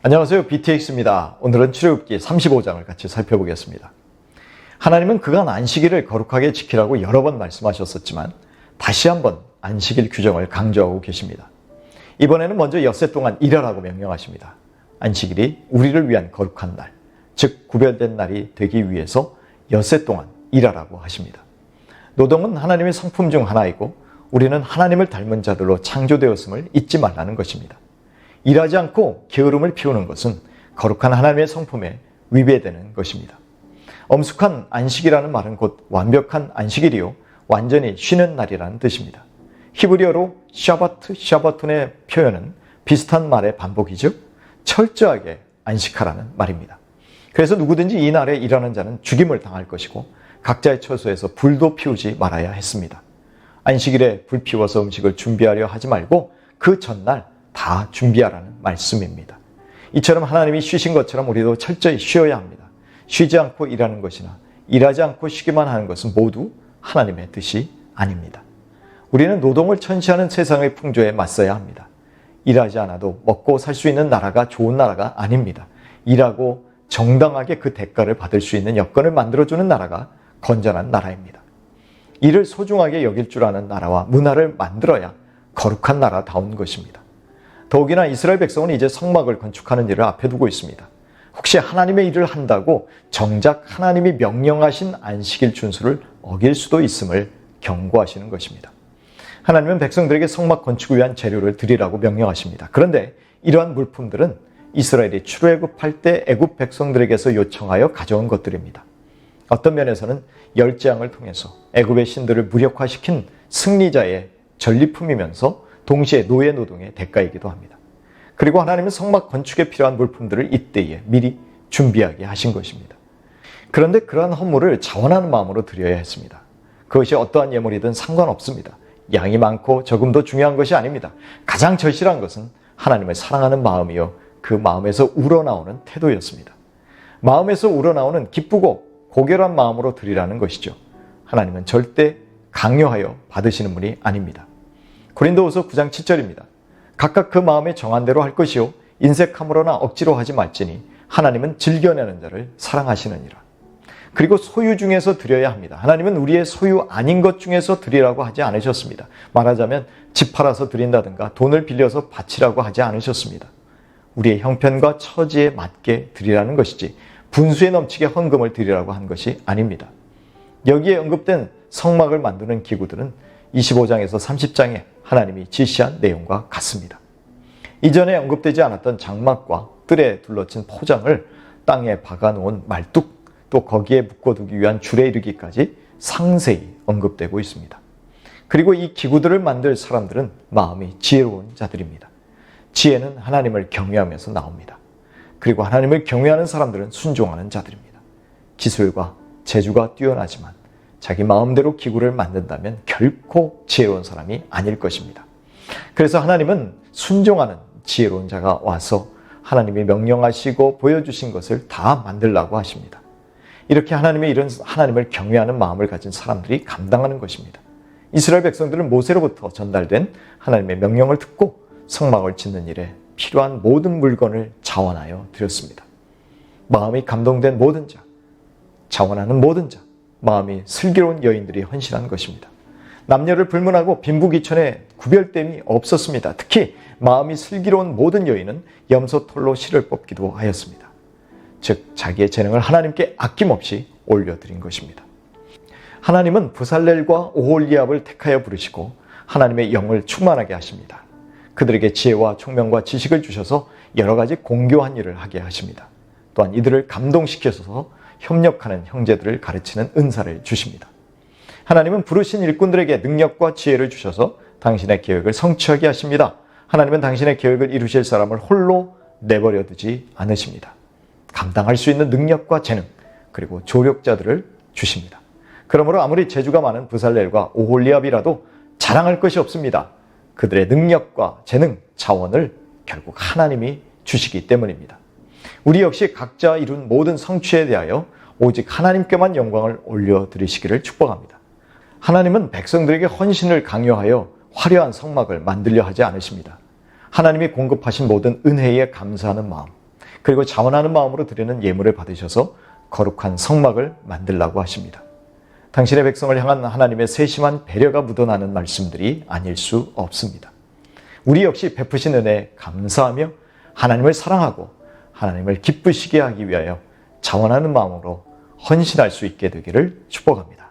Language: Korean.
안녕하세요. BTX입니다. 오늘은 출애굽기 35장을 같이 살펴보겠습니다. 하나님은 그간 안식일을 거룩하게 지키라고 여러 번 말씀하셨었지만 다시 한번 안식일 규정을 강조하고 계십니다. 이번에는 먼저 엿새 동안 일하라고 명령하십니다. 안식일이 우리를 위한 거룩한 날, 즉 구별된 날이 되기 위해서 엿새 동안 일하라고 하십니다. 노동은 하나님의 성품 중 하나이고 우리는 하나님을 닮은 자들로 창조되었음을 잊지 말라는 것입니다. 일하지 않고 게으름을 피우는 것은 거룩한 하나님의 성품에 위배되는 것입니다. 엄숙한 안식이라는 말은 곧 완벽한 안식일이요 완전히 쉬는 날이라는 뜻입니다. 히브리어로 샤바트, 샤바톤의 표현은 비슷한 말의 반복이죠. 철저하게 안식하라는 말입니다. 그래서 누구든지 이 날에 일하는 자는 죽임을 당할 것이고 각자의 처소에서 불도 피우지 말아야 했습니다. 안식일에 불 피워서 음식을 준비하려 하지 말고 그 전날 다 준비하라는 말씀입니다. 이처럼 하나님이 쉬신 것처럼 우리도 철저히 쉬어야 합니다. 쉬지 않고 일하는 것이나 일하지 않고 쉬기만 하는 것은 모두 하나님의 뜻이 아닙니다. 우리는 노동을 천시하는 세상의 풍조에 맞서야 합니다. 일하지 않아도 먹고 살 수 있는 나라가 좋은 나라가 아닙니다. 일하고 정당하게 그 대가를 받을 수 있는 여건을 만들어주는 나라가 건전한 나라입니다. 이를 소중하게 여길 줄 아는 나라와 문화를 만들어야 거룩한 나라다운 것입니다. 더욱이나 이스라엘 백성은 이제 성막을 건축하는 일을 앞에 두고 있습니다. 혹시 하나님의 일을 한다고 정작 하나님이 명령하신 안식일 준수를 어길 수도 있음을 경고하시는 것입니다. 하나님은 백성들에게 성막 건축을 위한 재료를 드리라고 명령하십니다. 그런데 이러한 물품들은 이스라엘이 출애굽할 때 애굽 백성들에게서 요청하여 가져온 것들입니다. 어떤 면에서는 열재앙을 통해서 애굽의 신들을 무력화시킨 승리자의 전리품이면서 동시에 노예 노동의 대가이기도 합니다. 그리고 하나님은 성막 건축에 필요한 물품들을 이때에 미리 준비하게 하신 것입니다. 그런데 그러한 헌물을 자원하는 마음으로 드려야 했습니다. 그것이 어떠한 예물이든 상관없습니다. 양이 많고 적음도 중요한 것이 아닙니다. 가장 절실한 것은 하나님을 사랑하는 마음이요 그 마음에서 우러나오는 태도였습니다. 마음에서 우러나오는 기쁘고 고결한 마음으로 드리라는 것이죠. 하나님은 절대 강요하여 받으시는 분이 아닙니다. 고린도후서 9장 7절입니다. 각각 그 마음에 정한 대로 할 것이요 인색함으로나 억지로 하지 말지니 하나님은 즐겨내는 자를 사랑하시느니라. 그리고 소유 중에서 드려야 합니다. 하나님은 우리의 소유 아닌 것 중에서 드리라고 하지 않으셨습니다. 말하자면 집 팔아서 드린다든가 돈을 빌려서 바치라고 하지 않으셨습니다. 우리의 형편과 처지에 맞게 드리라는 것이지 분수에 넘치게 헌금을 드리라고 한 것이 아닙니다. 여기에 언급된 성막을 만드는 기구들은 25장에서 30장에 하나님이 지시한 내용과 같습니다. 이전에 언급되지 않았던 장막과 뜰에 둘러친 포장을 땅에 박아놓은 말뚝, 또 거기에 묶어두기 위한 줄에 이르기까지 상세히 언급되고 있습니다. 그리고 이 기구들을 만들 사람들은 마음이 지혜로운 자들입니다. 지혜는 하나님을 경외하면서 나옵니다. 그리고 하나님을 경외하는 사람들은 순종하는 자들입니다. 기술과 재주가 뛰어나지만 자기 마음대로 기구를 만든다면 결코 지혜로운 사람이 아닐 것입니다. 그래서 하나님은 순종하는 지혜로운 자가 와서 하나님이 명령하시고 보여주신 것을 다 만들라고 하십니다. 이렇게 하나님의 일은 하나님을 경외하는 마음을 가진 사람들이 감당하는 것입니다. 이스라엘 백성들은 모세로부터 전달된 하나님의 명령을 듣고 성막을 짓는 일에 필요한 모든 물건을 자원하여 드렸습니다. 마음이 감동된 모든 자, 자원하는 모든 자, 마음이 슬기로운 여인들이 헌신한 것입니다. 남녀를 불문하고 빈부귀천에 구별됨이 없었습니다. 특히 마음이 슬기로운 모든 여인은 염소털로 실을 뽑기도 하였습니다. 즉 자기의 재능을 하나님께 아낌없이 올려드린 것입니다. 하나님은 부살렐과 오홀리압을 택하여 부르시고 하나님의 영을 충만하게 하십니다. 그들에게 지혜와 총명과 지식을 주셔서 여러 가지 공교한 일을 하게 하십니다. 또한 이들을 감동시켜서 협력하는 형제들을 가르치는 은사를 주십니다. 하나님은 부르신 일꾼들에게 능력과 지혜를 주셔서 당신의 계획을 성취하게 하십니다. 하나님은 당신의 계획을 이루실 사람을 홀로 내버려 두지 않으십니다. 감당할 수 있는 능력과 재능 그리고 조력자들을 주십니다. 그러므로 아무리 재주가 많은 부살렐과 오홀리압이라도 자랑할 것이 없습니다. 그들의 능력과 재능, 자원을 결국 하나님이 주시기 때문입니다. 우리 역시 각자 이룬 모든 성취에 대하여 오직 하나님께만 영광을 올려드리시기를 축복합니다. 하나님은 백성들에게 헌신을 강요하여 화려한 성막을 만들려 하지 않으십니다. 하나님이 공급하신 모든 은혜에 감사하는 마음, 그리고 자원하는 마음으로 드리는 예물을 받으셔서 거룩한 성막을 만들라고 하십니다. 당신의 백성을 향한 하나님의 세심한 배려가 묻어나는 말씀들이 아닐 수 없습니다. 우리 역시 베푸신 은혜에 감사하며 하나님을 사랑하고 하나님을 기쁘시게 하기 위하여 자원하는 마음으로 헌신할 수 있게 되기를 축복합니다.